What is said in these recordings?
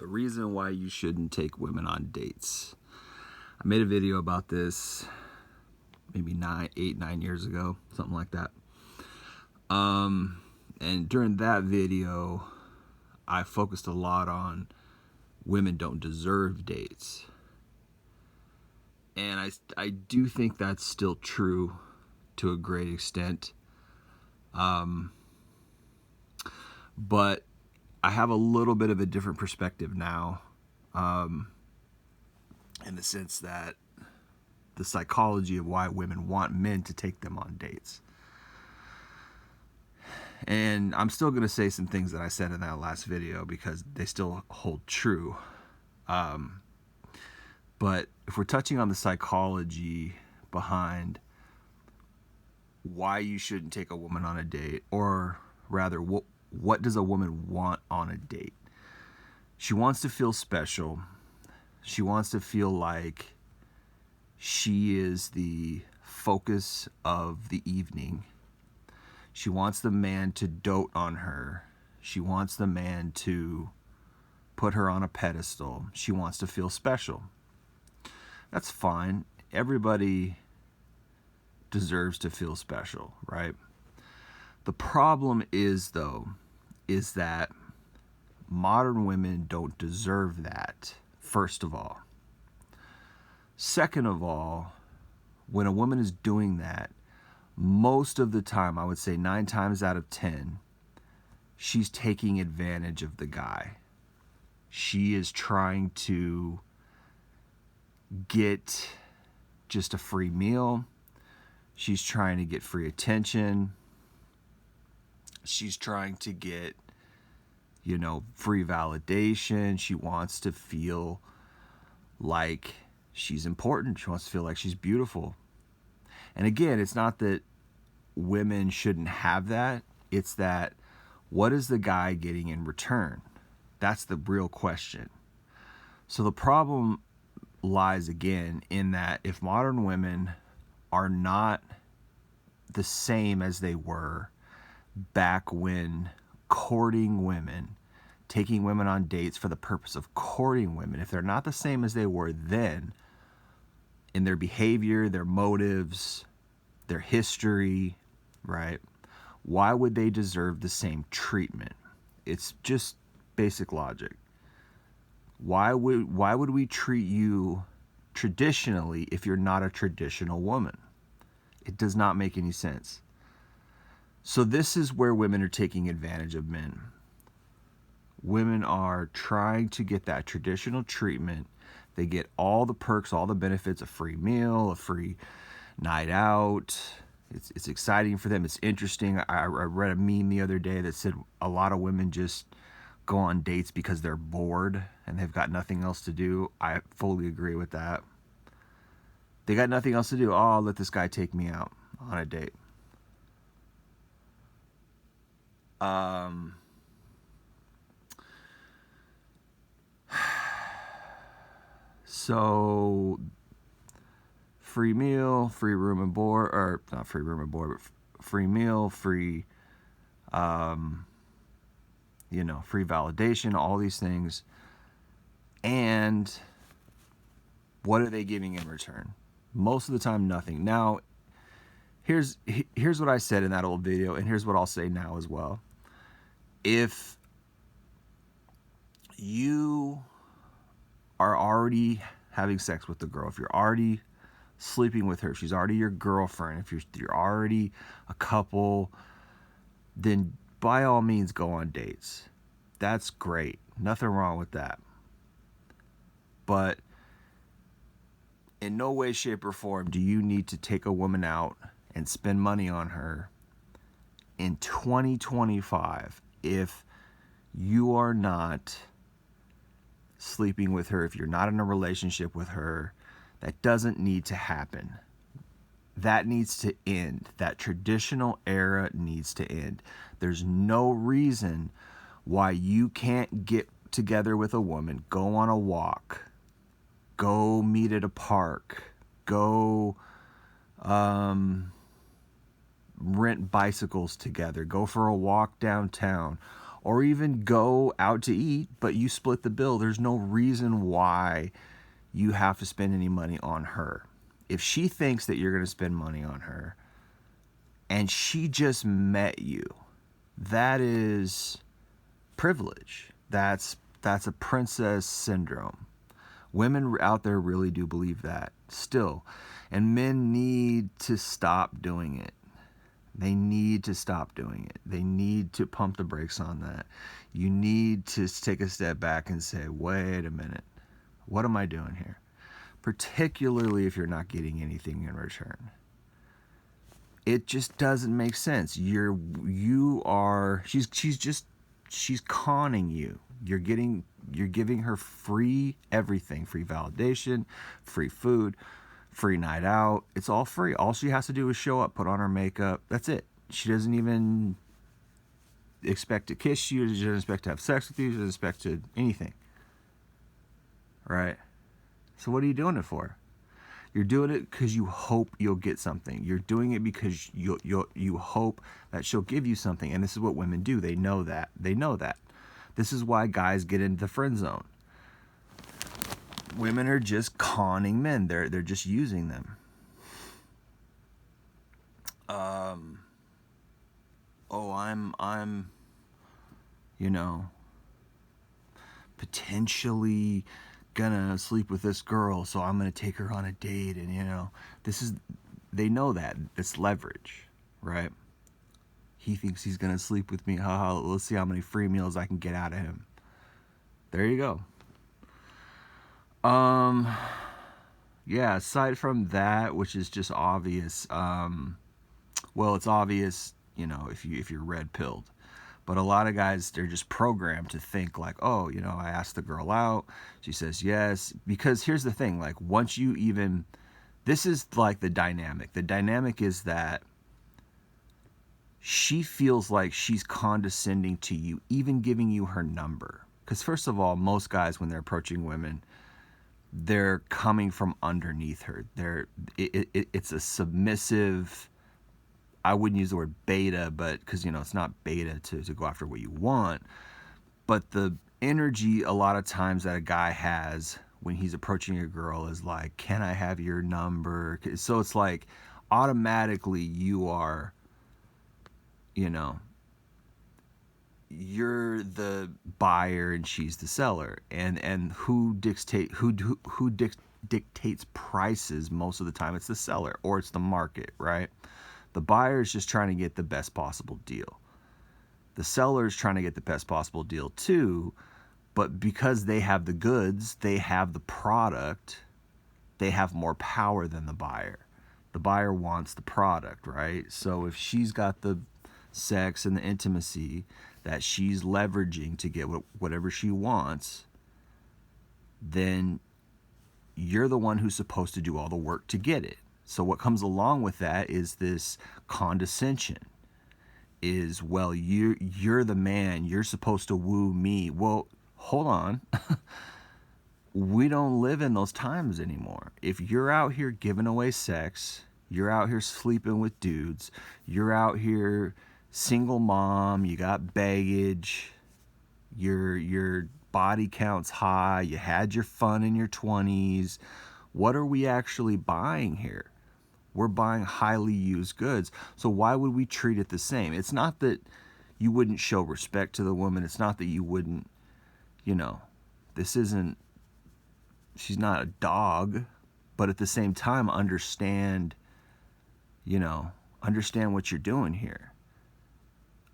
The reason why you shouldn't take women on dates. I made a video about this maybe 9 years ago, something like that. And during that video, I focused a lot on women don't deserve dates. And I do think that's still true to a great extent. But I have a little bit of a different perspective now, in the sense that the psychology of why women want men to take them on dates. And I'm still going to say some things that I said in that last video because they still hold true. But if we're touching on the psychology behind why you shouldn't take a woman on a date, or rather, what does a woman want on a date? She wants to feel special. She wants to feel like she is the focus of the evening. She wants the man to dote on her. She wants the man to put her on a pedestal. She wants to feel special. That's fine. Everybody deserves to feel special, right? The problem is, though, is that modern women don't deserve that, first of all. Second of all, when a woman is doing that, most of the time, I would say 9 times out of 10, she's taking advantage of the guy. She is trying to get just a free meal. She's trying to get free attention. She's trying to get, free validation. She wants to feel like she's important. She wants to feel like she's beautiful. And again, it's not that women shouldn't have that. It's that, what is the guy getting in return? That's the real question. So the problem lies again in that if modern women are not the same as they were back when courting women, taking women on dates for the purpose of courting women, if they're not the same as they were then in their behavior, their motives, their history, right? Why would they deserve the same treatment? It's just basic logic. Why would we treat you traditionally if you're not a traditional woman? It does not make any sense. So this is where women are taking advantage of men. Women are trying to get that traditional treatment. They get all the perks, all the benefits, a free meal, a free night out. It's exciting for them. It's interesting. I read a meme the other day that said a lot of women just go on dates because they're bored and they've got nothing else to do. I fully agree with that. They got nothing else to do. Oh, I'll let this guy take me out on a date. So free meal, free room and board, or not free room and board, but free meal, free, free validation, all these things. And what are they giving in return? Most of the time, nothing. Now, here's what I said in that old video, and here's what I'll say now as well. If you are already having sex with the girl, if you're already sleeping with her, if she's already your girlfriend, if you're already a couple, then by all means go on dates. That's great. Nothing wrong with that. But in no way, shape, or form do you need to take a woman out and spend money on her in 2025 if you are not sleeping with her, if you're not in a relationship with her. That doesn't need to happen. That needs to end. That traditional era needs to end. There's no reason why you can't get together with a woman, go on a walk, go meet at a park, go rent bicycles together, go for a walk downtown, or even go out to eat, but you split the bill. There's no reason why you have to spend any money on her. If she thinks that you're going to spend money on her and she just met you, that is privilege. That's a princess syndrome. Women out there really do believe that still. And men need to stop doing it. They need to stop doing it. They need to pump the brakes on that. You need to take a step back and say, wait a minute, what am I doing here? Particularly if you're not getting anything in return. It just doesn't make sense. She's conning you. You're giving her free everything, free validation, free food, free night out. It's all free. All she has to do is show up, put on her makeup. That's it. She doesn't even expect to kiss you. She doesn't expect to have sex with you. She doesn't expect to anything. Right? So what are you doing it for? You're doing it because you hope you'll get something. You're doing it because you hope that she'll give you something. And this is what women do. They know that. They know that. This is why guys get into the friend zone. Women are just conning men. They're just using them. I'm potentially gonna sleep with this girl, so I'm gonna take her on a date, and they know that. It's leverage, right? He thinks he's gonna sleep with me. Haha, let's see how many free meals I can get out of him. There you go. Yeah, aside from that, which is just obvious, well, it's obvious, if you're red pilled. But a lot of guys, they're just programmed to think like, oh, I asked the girl out, she says yes. Because here's the thing, like this is like the dynamic. The dynamic is that she feels like she's condescending to you, even giving you her number. Because first of all, most guys, when they're approaching women, they're coming from underneath her. It's a submissive, I wouldn't use the word beta, but because it's not beta to go after what you want, but the energy a lot of times that a guy has when he's approaching a girl is like, can I have your number? So it's like automatically you are, you're the buyer and she's the seller, and who dictates prices most of the time? It's the seller, or it's the market, right? The buyer is just trying to get the best possible deal. The seller is trying to get the best possible deal too, but because they have the goods, they have the product, they have more power than the buyer. The buyer wants the product, right? So if she's got the sex and the intimacy that she's leveraging to get whatever she wants, then you're the one who's supposed to do all the work to get it. So what comes along with that is this condescension. Is, well, you're the man, you're supposed to woo me. Well, hold on. We don't live in those times anymore. If you're out here giving away sex, you're out here sleeping with dudes, you're out here single mom, you got baggage, your body count's high, you had your fun in your 20s, what are we actually buying here? We're buying highly used goods. So why would we treat it the same? It's not that you wouldn't show respect to the woman. It's not that you wouldn't, she's not a dog, but at the same time, understand what you're doing here.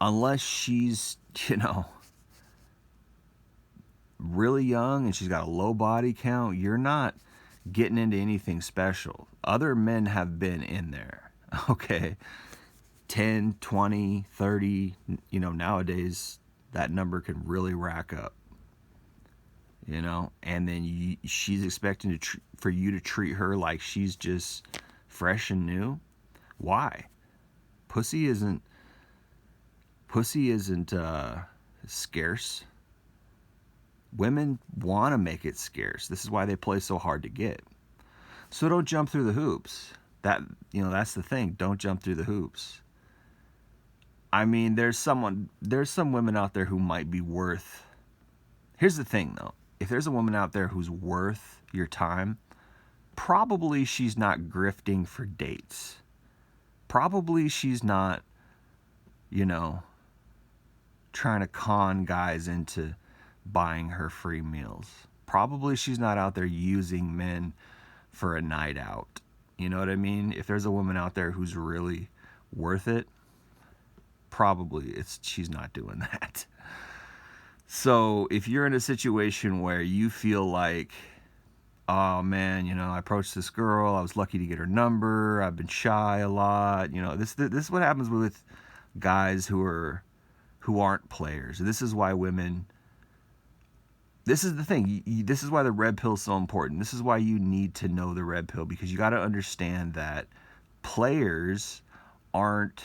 Unless she's, really young and she's got a low body count, you're not getting into anything special. Other men have been in there, okay? 10, 20, 30, nowadays that number can really rack up, and then she's expecting for you to treat her like she's just fresh and new. Why? Pussy isn't scarce. Women want to make it scarce. This is why they play so hard to get. So don't jump through the hoops. That's the thing. Don't jump through the hoops. I mean, there's some women out there who might be worth. Here's the thing though. If there's a woman out there who's worth your time, probably she's not grifting for dates. Probably she's not, you know, trying to con guys into buying her free meals. Probably she's not out there using men for a night out. You know what I mean? If there's a woman out there who's really worth it, probably she's not doing that. So if you're in a situation where you feel like, oh man, you know, I approached this girl, I was lucky to get her number, I've been shy a lot, you know, this is what happens with guys who aren't players. This is why women, this is the thing, this is why the red pill is so important. This is why you need to know the red pill, because you got to understand that players aren't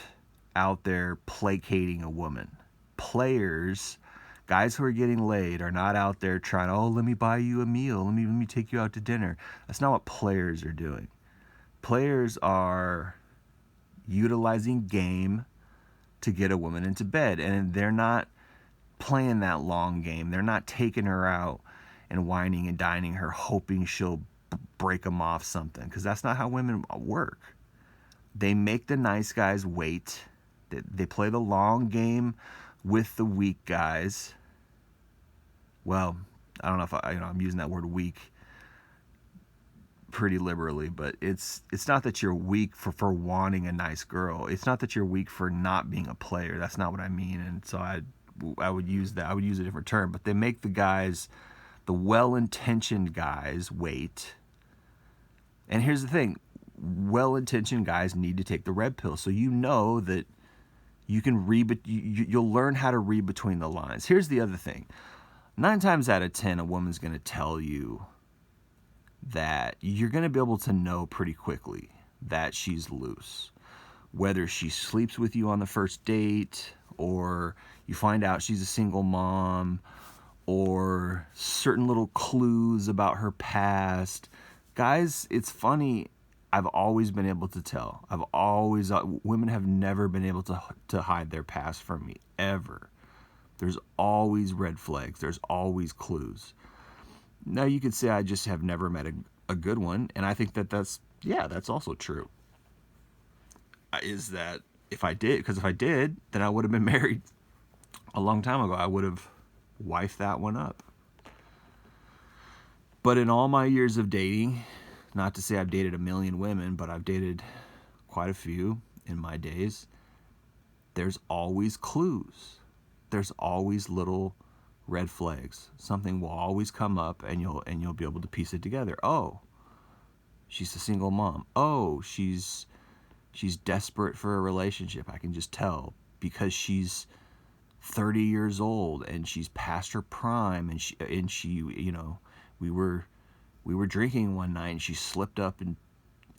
out there placating a woman. Players, guys who are getting laid, are not out there trying, oh, let me buy you a meal, let me take you out to dinner. That's not what players are doing. Players are utilizing game to get a woman into bed, and they're not playing that long game. They're not taking her out and whining and dining her, hoping she'll break them off something, because that's not how women work. They make the nice guys wait. They play the long game with the weak guys. Well, I don't know if I'm using that word weak pretty liberally, but it's not that you're weak for wanting a nice girl. It's not that you're weak for not being a player. That's not what I mean. And so I would use a different term. But they make the guys, the well-intentioned guys, wait. And here's the thing: well-intentioned guys need to take the red pill, so you know that you can read. You'll learn how to read between the lines. Here's the other thing: 9 times out of 10, a woman's going to tell you that you're going to be able to know pretty quickly that she's loose. Whether she sleeps with you on the first date, or you find out she's a single mom, or certain little clues about her past. Guys, it's funny. I've always been able to tell. Women have never been able to hide their past from me, ever. There's always red flags. There's always clues. Now, you could say I just have never met a good one, and I think that's also true. Is that if I did, then I would have been married a long time ago. I would have wifed that one up. But in all my years of dating, not to say I've dated a million women, but I've dated quite a few in my days, there's always clues. There's always little red flags. Something will always come up, and you'll be able to piece it together. Oh, she's a single mom. Oh, she's desperate for a relationship. I can just tell, because she's 30 years old and she's past her prime, and she you know, we were drinking one night and she slipped up and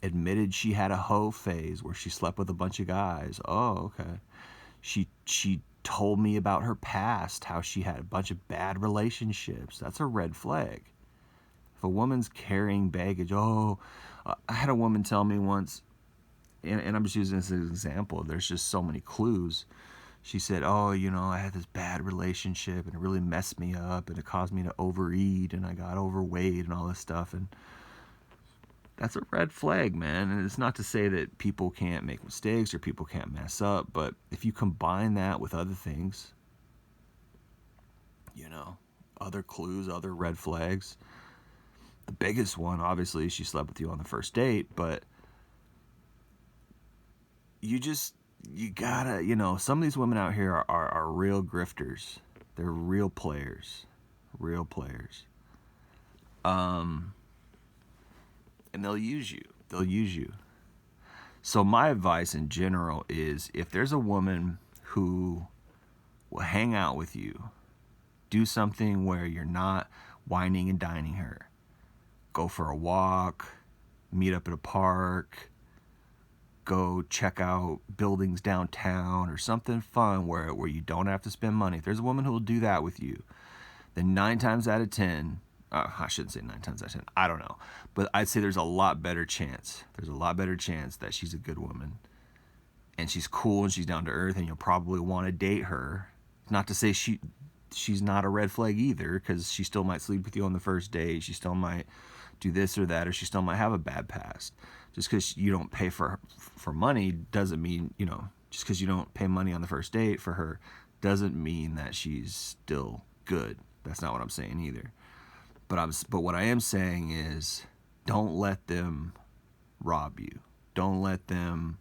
admitted she had a hoe phase where she slept with a bunch of guys. Oh, okay. She told me about her past, how she had a bunch of bad relationships. That's a red flag. If a woman's carrying baggage, I had a woman tell me once, and I'm just using this as an example, there's just so many clues. She said, oh, you know, I had this bad relationship and it really messed me up and it caused me to overeat and I got overweight and all this stuff. And that's a red flag, man. And it's not to say that people can't make mistakes or people can't mess up, but if you combine that with other things, you know, other clues, other red flags, the biggest one, obviously, is she slept with you on the first date, but you gotta, you know, some of these women out here are real grifters. They're real players. And they'll use you. So my advice in general is, if there's a woman who will hang out with you, do something where you're not whining and dining her. Go for a walk, meet up at a park, go check out buildings downtown, or something fun where you don't have to spend money. If there's a woman who will do that with you, then 9 times out of 10, I shouldn't say 9 times out of 10, I don't know, but I'd say there's a lot better chance that she's a good woman. and she's cool and she's down to earth, and you'll probably want to date her. Not to say she's not a red flag either, because she still might sleep with you on the first date. She still might do this or that, or she still might have a bad past. Just because you don't pay for money doesn't mean, just because you don't pay money on the first date for her doesn't mean that she's still good. That's not what I'm saying either. But what I am saying is, don't let them rob you. Don't let them,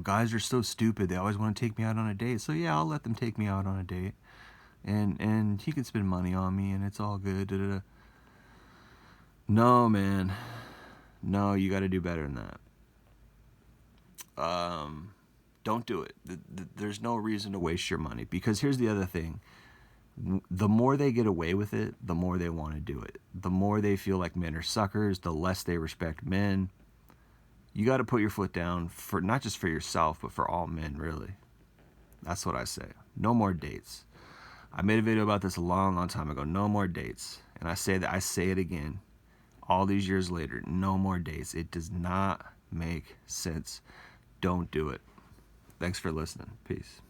guys are so stupid. They always want to take me out on a date. So yeah, I'll let them take me out on a date. And he can spend money on me and it's all good. Da, da, da. No, man. No, you got to do better than that. Don't do it. There's no reason to waste your money, because here's the other thing. The more they get away with it, the more they want to do it. The more they feel like men are suckers, the less they respect men. You got to put your foot down, for not just for yourself, but for all men, really. That's what I say. No more dates. I made a video about this a long, long time ago. No more dates. And I say it again. All these years later, no more dates. It does not make sense. Don't do it. Thanks for listening. Peace.